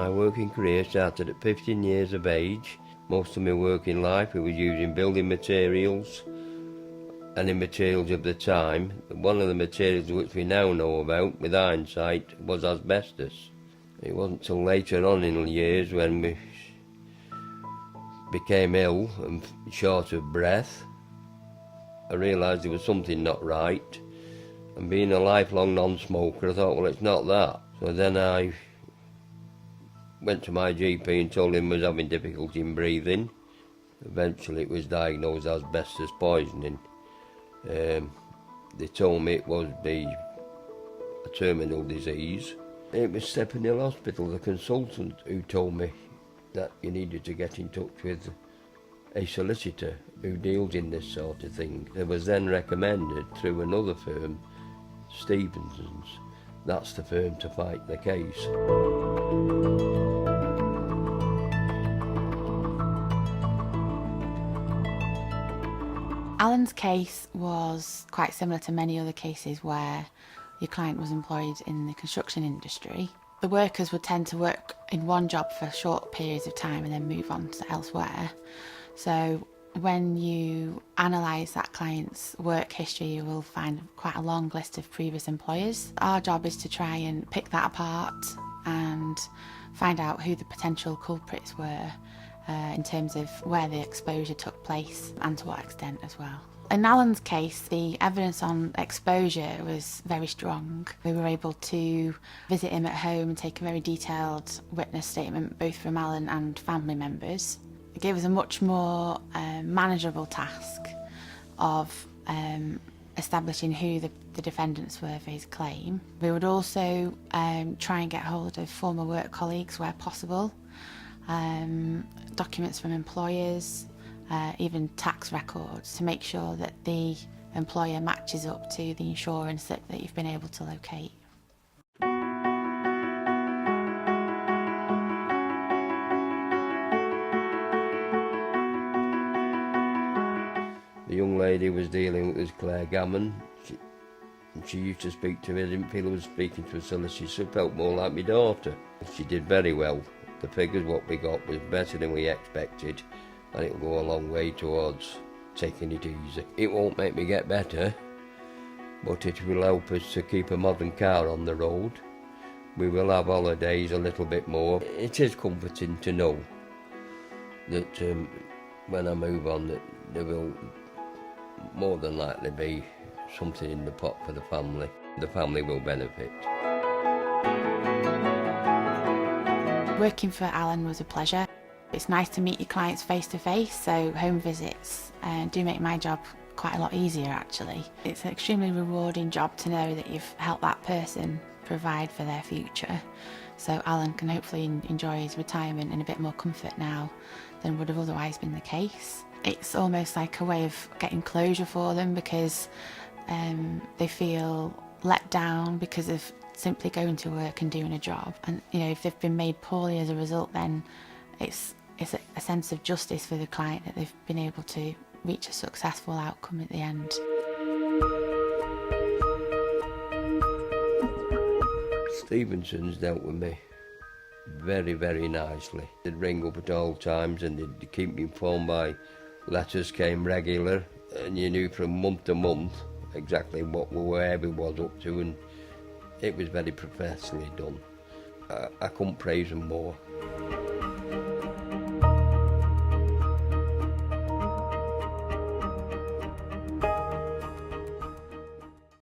My working career started at 15 years of age. Most of my working life I was using building materials, and the materials of the time. One of the materials which we now know about with hindsight was asbestos. It wasn't till later on in the years when we became ill and short of breath, I realised there was something not right. And being a lifelong non-smoker, I thought, well, it's not that. So then I went to my GP and told him I was having difficulty in breathing. Eventually it was diagnosed as asbestos poisoning. They told me it would be a terminal disease. It was Stephensons Hospital, the consultant, who told me that you needed to get in touch with a solicitor who deals in this sort of thing. It was then recommended through another firm, Stephensons. That's the firm to fight the case. Alan's case was quite similar to many other cases where your client was employed in the construction industry. The workers would tend to work in one job for short periods of time and then move on to elsewhere. So when you analyse that client's work history, you will find quite a long list of previous employers. Our job is to try and pick that apart and find out who the potential culprits were in terms of where the exposure took place and to what extent as well. In Alan's case, the evidence on exposure was very strong. We were able to visit him at home and take a very detailed witness statement, both from Alan and family members. It gave us a much more manageable task of establishing who the defendants were for his claim. We would also try and get hold of former work colleagues where possible, documents from employers, even tax records, to make sure that the employer matches up to the insurance that you've been able to locate. The young lady was dealing with was Claire Gammon. She used to speak to me. I didn't feel I was speaking to a solicitor. She felt more like my daughter. She did very well. The figures what we got was better than we expected, and it'll go a long way towards taking it easy. It won't make me get better, but it will help us to keep a modern car on the road. We will have holidays a little bit more. It is comforting to know that when I move on, that there will more than likely be something in the pot for the family. The family will benefit. Working for Alan was a pleasure. It's nice to meet your clients face to face, so home visits do make my job quite a lot easier actually. It's an extremely rewarding job to know that you've helped that person provide for their future. So Alan can hopefully enjoy his retirement in a bit more comfort now than would have otherwise been the case. It's almost like a way of getting closure for them, because they feel let down because of simply going to work and doing a job. And if they've been made poorly as a result, then it's a sense of justice for the client that they've been able to reach a successful outcome at the end. Stephensons dealt with me very, very nicely. They'd ring up at all times and they'd keep me informed by letters came regular, and you knew from month to month exactly where we was up to, and it was very professionally done. I couldn't praise them more.